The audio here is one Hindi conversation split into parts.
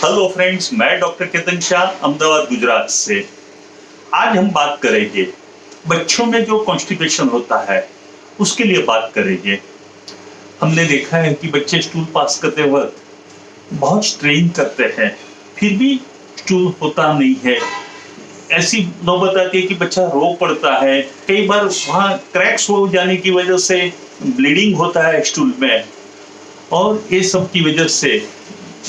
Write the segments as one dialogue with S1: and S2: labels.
S1: हेलो फ्रेंड्स, मैं डॉक्टर केतन शाह अहमदाबाद गुजरात से। आज हम बात करेंगे बच्चों में जो कॉन्स्टिपेशन होता है उसके लिए बात करेंगे। हमने देखा है कि बच्चे स्टूल पास करते वक्त बहुत स्ट्रेन करते हैं, फिर भी स्टूल होता नहीं है। ऐसी नौबत आती है कि बच्चा रो पड़ता है, कई बार वहाँ क्रैक्स हो जाने की वजह से ब्लीडिंग होता है स्टूल में, और ये सब की वजह से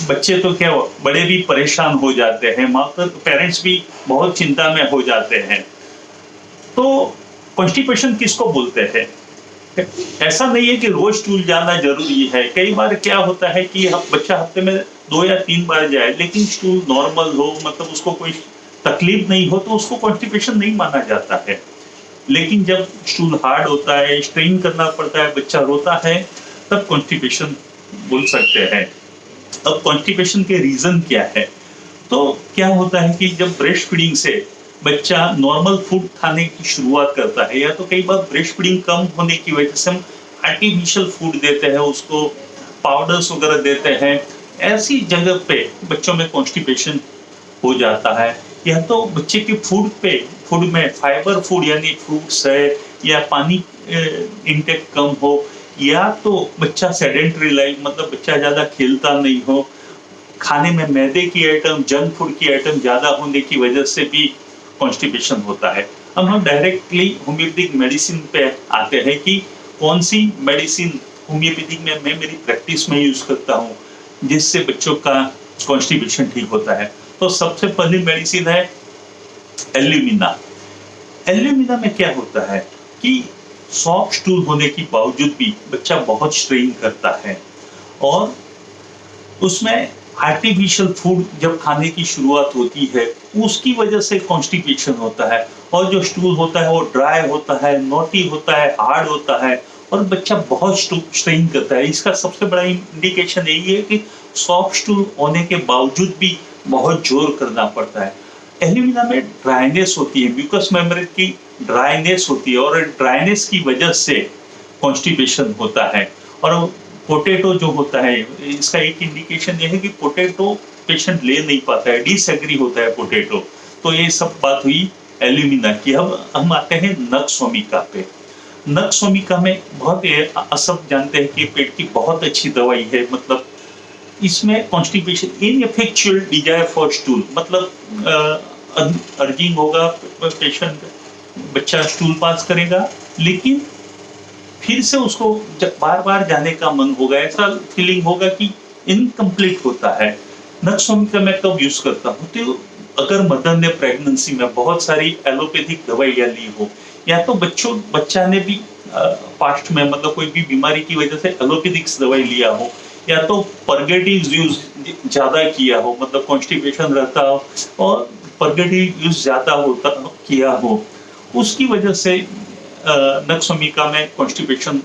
S1: बच्चे तो क्या बड़े भी परेशान हो जाते हैं, पेरेंट्स भी बहुत चिंता में हो जाते हैं। तो कॉन्स्टिपेशन किसको बोलते हैं? ऐसा नहीं है कि रोज स्टूल जाना जरूरी है। कई बार क्या होता है कि बच्चा हफ्ते में 2 या 3 बार जाए, लेकिन स्टूल नॉर्मल हो, मतलब उसको कोई तकलीफ नहीं हो, तो उसको कॉन्स्टिपेशन नहीं माना जाता है। लेकिन जब स्टूल हार्ड होता है, स्ट्रेन करना पड़ता है, बच्चा रोता है, तब कॉन्स्टिपेशन बोल सकते हैं। अब कॉन्स्टिपेशन के रीजन क्या है? तो क्या होता है कि जब ब्रेस्ट फीडिंग से बच्चा नॉर्मल फूड खाने की शुरुआत करता है, या तो कई बार ब्रेस्ट फीडिंग कम होने की वजह से हम आर्टिफिशियल फूड देते हैं, उसको पाउडर्स वगैरह देते हैं, ऐसी जगह पे बच्चों में कॉन्स्टिपेशन हो जाता है। या तो बच्चे के फूड में फाइबर फूड यानी फ्रूट्स है, या पानी इंटेक कम हो, या तो बच्चा सेडेंटरी लाइफ, मतलब बच्चा ज्यादा खेलता नहीं हो, खाने में मैदे की आइटम, जंक फूड की आइटम ज्यादा होने की वजह से भी कॉन्स्टिपेशन होता है। अब हम डायरेक्टली होम्योपैथिक मेडिसिन पे आते हैं कि कौन सी मेडिसिन होम्योपैथिक में मैं मेरी प्रैक्टिस में यूज करता हूँ जिससे बच्चों का कॉन्स्टिपेशन ठीक होता है। तो सबसे पहली मेडिसिन है एल्यूमिना। एल्यूमिना में क्या होता है कि सॉफ्ट स्टूल होने के बावजूद भी बच्चा बहुत स्ट्रेन करता है, और उसमें आर्टिफिशियल फूड जब खाने की शुरुआत होती है उसकी वजह से कॉन्स्टिपेशन होता है, और जो स्टूल होता है वो ड्राई होता है, नोटी होता है, हार्ड होता है, और बच्चा बहुत स्ट्रेन करता है। इसका सबसे बड़ा इंडिकेशन यही है कि सॉफ्ट स्टूल होने के बावजूद भी बहुत जोर करना पड़ता है। एल्यूमिना में ड्राइनेस होती है, म्यूकस मेम्ब्रेन की ड्राइनेस होती है, और ड्राइनेस की वजह से कॉन्स्टिपेशन होता है। और पोटैटो जो होता है, इसका एक इंडिकेशन ये है कि पोटैटो पेशेंट ले नहीं पाता है, डिसएग्री होता है पोटैटो। तो ये सब बात हुई एल्यूमिना की। अब हम आते हैं नक्सोमिका पे। नक्सोमिका में बहुत आप सब जानते हैं कि पेट की बहुत अच्छी दवाई है, मतलब इसमें कॉन्स्टिपेशन इनएफेक्चुअल डिजायर फॉर स्टूल, मतलब अर्जिंग होगा पेशेंट, बच्चा स्टूल पास करेगा, लेकिन फिर से उसको बार बार जाने का मन होगा, ऐसा फीलिंग होगा कि इनकम्प्लीट होता है। नक्सोमिका मैं कब यूज करता हूँ? तो अगर मदर ने प्रेगनेंसी में बहुत सारी एलोपैथिक दवाइयाँ ली हो, या तो बच्चा ने भी पास्ट में मतलब कोई भी बीमारी की वजह से एलोपैथिक दवाई लिया हो, या तो परगेटिव यूज ज्यादा किया हो, मतलब कॉन्स्टिपेशन रहता हो और परगेटिव यूज ज्यादा होता किया हो, उसकी वजह से नक्सोमिका में कॉन्स्टिपेशन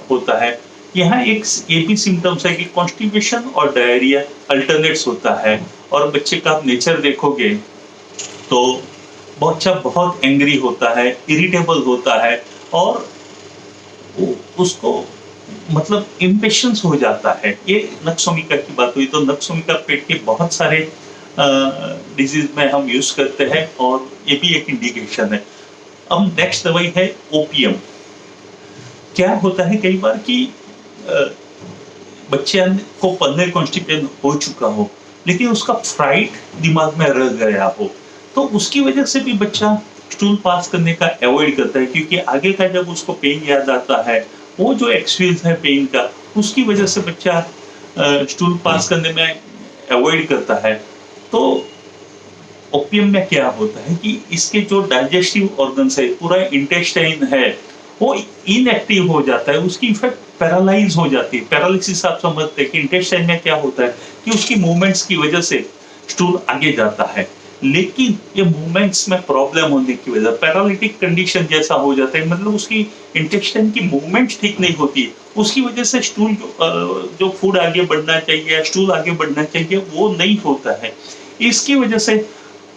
S1: होता है। यहाँ एक ये भी सिम्टम्स है कि कॉन्स्टिपेशन और डायरिया अल्टरनेट्स होता है, और बच्चे का आप नेचर देखोगे तो बच्चा बहुत एंग्री होता है, इरिटेबल होता है, और उसको मतलब इम्पेशंस हो जाता है। ये नक्सोमिका की बात हुई। तो नक्सोमिका पेट के बहुत सारे डिजीज में हम यूज करते हैं, और ये भी एक इंडिकेशन है। अब नेक्स्ट दवाई है ओपियम। क्या होता है कई बार कि बच्चे को पल्मोनरी कॉन्स्टिपेशन हो चुका हो, लेकिन उसका फ्राइट दिमाग में रह गया हो, तो उसकी वजह से भी बच्चा स्टूल पास करने का अवॉइड करता है, क्योंकि आगे का जब उसको पेन याद आता है, वो जो एक्सपीरियंस है पेन का, उसकी वजह से बच्चा स्टूल पास करने में अवॉइड करता है। तो ओपियम में क्या होता है कि इसके जो डाइजेस्टिव ऑर्गन्स है, पूरा इंटेस्टाइन है, वो इनएक्टिव हो जाता है, उसकी इफेक्ट पैरालाइज हो जाती है। पैरालिसिस आप समझते हैं कि इंटेस्टाइन में क्या होता है कि उसकी मूवमेंट्स की वजह से स्टूल आगे जाता है, लेकिन ये मूवमेंट्स में प्रॉब्लम होने की वजह पैरालिटिक कंडीशन जैसा हो जाता है, मतलब उसकी इंटेस्टाइन की मूवमेंट्स ठीक नहीं होती, उसकी वजह से स्टूल जो फूड आगे बढ़ना चाहिए, स्टूल आगे बढ़ना चाहिए, वो नहीं होता है। इसकी वजह से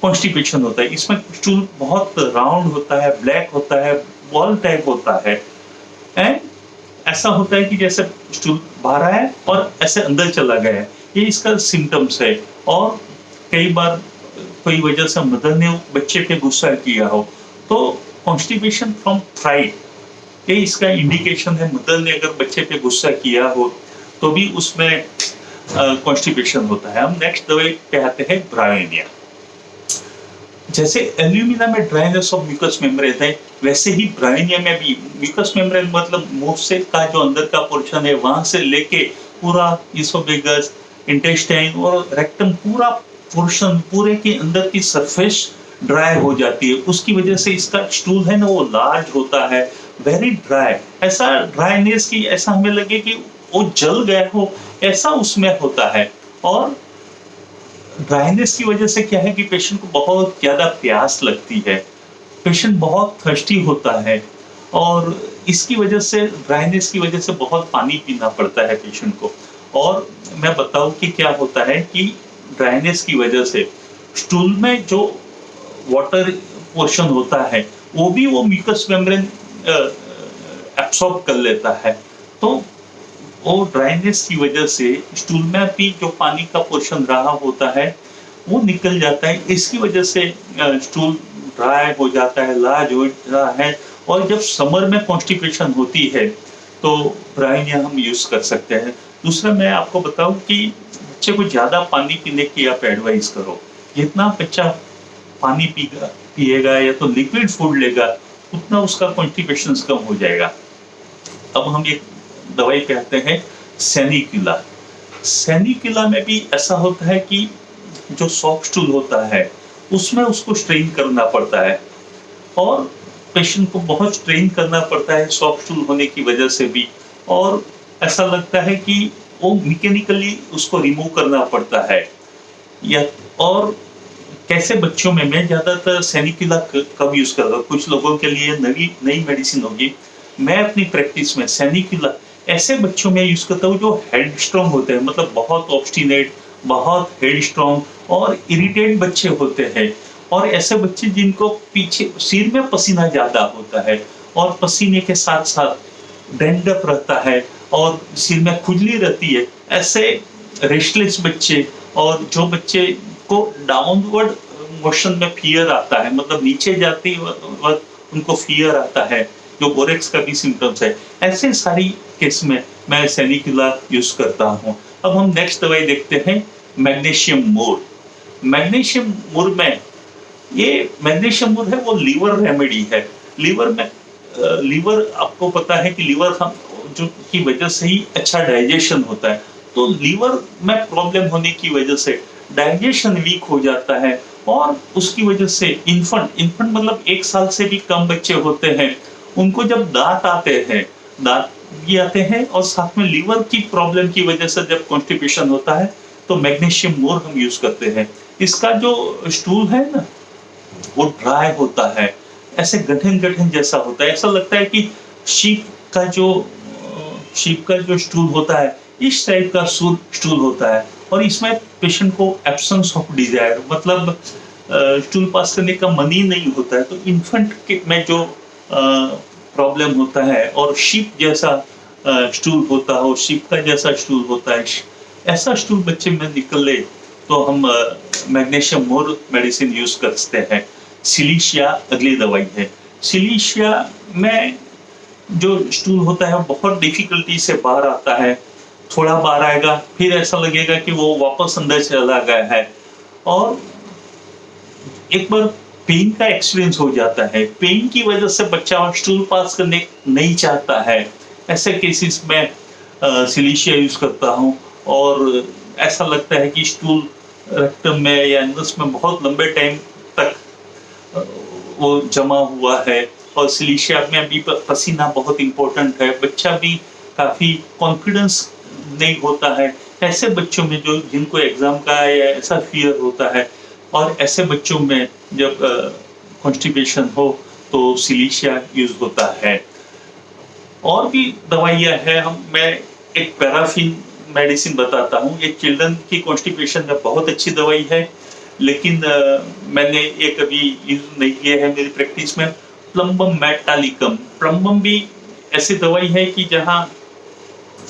S1: कॉन्स्टिपेशन होता है। इसमें स्टूल बहुत राउंड होता है, ब्लैक होता है, बॉल टाइप होता है, एंड ऐसा होता है कि जैसे स्टूल बाहर आया और ऐसे अंदर चला गया है। ये इसका सिम्टम्स है। और कई बार कोई वजह से मदर ने बच्चे पे गुस्सा किया हो तो कॉन्स्टिपेशन फ्रॉम थ्राइड, ये इसका इंडिकेशन है। मदर ने अगर बच्चे पे गुस्सा किया हो तो भी उसमें कॉन्स्टिपेशन होता है। हम नेक्स्ट दवाई पे आते हैं ब्रायोनिया। जैसे एल्यूमिना में ड्राइनेस ऑफ म्यूकस मेम्ब्रेन है, वैसे ही ब्रायोनिया में भी म्यूकस मेम्ब्रेन मतलब मुंह से का जो अंदर का पोर्शन है वहां से लेके पूरा इसोफेगस, इंटेस्टाइन और रेक्टम पूरा पोर्शन, पूरे के अंदर की सरफेस ड्राई हो जाती है। उसकी वजह से इसका स्टूल है ना वो लार्ज होता है, वेरी ड्राई। ऐसा ड्राइनेस की ऐसा हमें लगे कि वो जल गया हो, ऐसा उसमें होता है। और ड्राइनेस की वजह से क्या है कि पेशेंट को बहुत ज्यादा प्यास लगती है, पेशेंट बहुत थर्स्टी होता है और इसकी वजह से, ड्राइनेस की वजह से बहुत पानी पीना पड़ता है पेशेंट को। और मैं बताऊं कि क्या होता है कि ड्राइनेस की वजह से स्टूल में जो वाटर पोर्शन होता है वो भी वो म्यूकस मेम्ब्रेन एब्सॉर्ब कर लेता है। तो वो ड्राइनेस की वजह से स्टूल में भी जो पानी का पोर्शन रहा होता है वो निकल जाता है। इसकी वजह से स्टूल ड्राई हो जाता है, लार्ज हो रहा है। और जब समर में कॉन्स्टिपेशन होती है तो ब्रायोनिया हम यूज कर सकते हैं। दूसरा मैं आपको बताऊं कि बच्चे को ज्यादा पानी पीने की आप एडवाइस करो। जितना बच्चा पानी पिएगा या तो लिक्विड फूड लेगा उतना उसका कॉन्स्टिपेशन कम हो जाएगा। अब हम एक दवाई पे आते हैं सैनिक्यूला। सैनिक्यूला में भी ऐसा होता है कि जो सॉफ्ट स्टूल होता है उसमें उसको स्ट्रेन करना पड़ता है और पेशेंट को बहुत स्ट्रेन करना पड़ता है सॉफ्ट स्टूल होने की वजह से भी। और ऐसा लगता है कि वो मैकेनिकली उसको रिमूव करना पड़ता है। या और कैसे बच्चों में मैं ज्यादातर सैनिक्यूला कब यूज करता हूँ, कुछ लोगों के लिए नई मेडिसिन होगी। मैं अपनी प्रैक्टिस में सैनिक्यूला ऐसे बच्चों में यूज करता हूँ जो हेड स्ट्रॉन्ग होते हैं, मतलब बहुत ऑब्स्टिनेट, बहुत हेड स्ट्रॉन्ग और इरिटेट बच्चे होते हैं। और ऐसे बच्चे जिनको पीछे सिर में पसीना ज्यादा होता है और पसीने के साथ साथ डैंड्रफ रहता है और सिर में खुजली रहती है, ऐसे रेस्टलेस बच्चे और जो बच्चे को डाउनवर्ड मोशन में फियर आता है, मतलब नीचे जाते वक्त उनको फियर आता है, जो बोरेक्स का भी सिम्टम्स है, ऐसे सारी केस में मैं सैनिक्यूला यूज करता हूँ। अब हम नेक्स्ट दवाई देखते हैं मैग्नीशियम मूर। मैग्नीशियम मूर में, ये मैग्नीशियम मूर है वो लीवर रेमेडी है। लीवर में लीवर आपको पता है कि लीवर हम जो की वजह से ही अच्छा डाइजेशन होता है। तो लीवर में प्रॉब्लम होने की वजह से डाइजेशन वीक हो जाता है और उसकी वजह से इन्फेंट मतलब 1 साल से भी कम बच्चे होते हैं, उनको जब दांत भी आते हैं और साथ में लीवर की प्रॉब्लम की वजह से जब कॉन्स्टिपेशन होता है तो मैग्नीशियम मूर हम यूज करते हैं। इसका जो स्टूल है ना वो ड्राई होता है, ऐसे गठन जैसा होता है। ऐसा लगता है कि शीप का जो स्टूल होता है इस टाइप का स्टूल होता है। और इसमें पेशेंट को एब्सेंस ऑफ डिजायर, मतलब स्टूल पास करने का मन ही नहीं होता है। तो इन्फेंट में जो प्रॉब्लम होता है और शीप जैसा स्टूल होता हो, शीप का जैसा स्टूल होता है, ऐसा स्टूल बच्चे में निकले तो हम मैग्नीशियम मूर मेडिसिन यूज करते हैं। सिलीशिया अगली दवाई है। सिलीशिया में जो स्टूल होता है बहुत डिफिकल्टी से बाहर आता है, थोड़ा बाहर आएगा फिर ऐसा लगेगा कि वो वापस अंदर चला गया है और एक बार पेन का एक्सपीरियंस हो जाता है। पेन की वजह से बच्चा स्टूल पास करने नहीं चाहता है। ऐसे केसेस में सिलीशिया यूज करता हूँ और ऐसा लगता है कि स्टूल रेक्टम में या एनस में बहुत लंबे टाइम तक वो जमा हुआ है। और सिलीशिया में भी पसीना बहुत इंपॉर्टेंट है, बच्चा भी काफी कॉन्फिडेंस नहीं होता है। ऐसे बच्चों में जो जिनको एग्जाम का या ऐसा फियर होता है और ऐसे बच्चों में जब कॉन्स्टिपेशन हो तो सिलीशिया यूज होता है। और भी दवाइयाँ हैं, मैं एक पैराफिन मेडिसिन बताता हूँ। ये चिल्ड्रन की कॉन्स्टिपेशन में बहुत अच्छी दवाई है, लेकिन मैंने ये कभी यूज नहीं किया है मेरी प्रैक्टिस में। प्लम्बम मेटालिकम, प्लम्बम भी ऐसी दवाई है कि जहाँ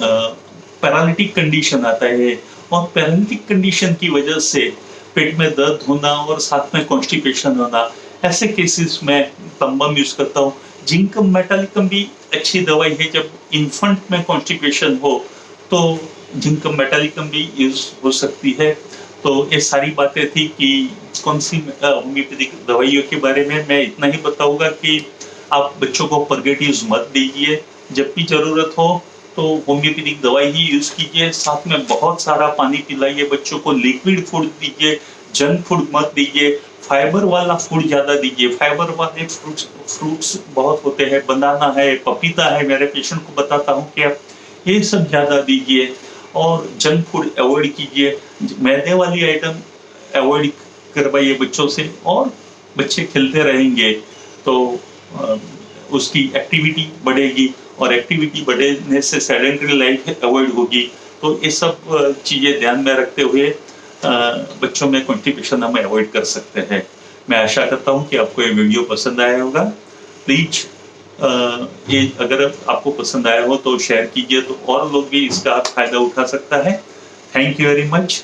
S1: पैरालिटिक कंडीशन आता है और पैरेंटिक कंडीशन की वजह से पेट में दर्द होना और साथ में कॉन्स्टिपेशन होना, ऐसे केसेस में तंबम यूज करता हूँ। जिंकम मेटालिकम भी अच्छी दवाई है, जब इन्फेंट में कॉन्स्टिपेशन हो तो जिंकम मेटालिकम भी यूज हो सकती है। तो ये सारी बातें थी कि कौन सी होम्योपैथिक दवाइयों के बारे में। मैं इतना ही बताऊंगा कि आप बच्चों को परगेटिव्स मत दीजिए, जब भी जरूरत हो तो होम्योपैथिक दवाई ही यूज कीजिए, साथ में बहुत सारा पानी पिलाइए बच्चों को, लिक्विड फूड दीजिए, जंक फूड मत दीजिए, फाइबर वाला फूड ज्यादा दीजिए। फाइबर वाले फ्रूट्स बहुत होते हैं, बनाना है, पपीता है, मेरे पेशेंट को बताता हूँ कि आप ये सब ज्यादा दीजिए, और जंक फूड अवॉइड कीजिए, मैदे वाली आइटम अवॉइड करवाइए बच्चों से। और बच्चे खेलते रहेंगे तो उसकी एक्टिविटी बढ़ेगी, और एक्टिविटी बढ़ने से सेडेंटरी लाइफ अवॉइड होगी। तो ये सब चीजें ध्यान में रखते हुए बच्चों में कॉन्स्टिपेशन हम अवॉइड कर सकते हैं। मैं आशा करता हूँ कि आपको ये वीडियो पसंद आया होगा। प्लीज ये अगर आपको पसंद आया हो तो शेयर कीजिए, तो और लोग भी इसका फायदा उठा सकता है। Thank you very much.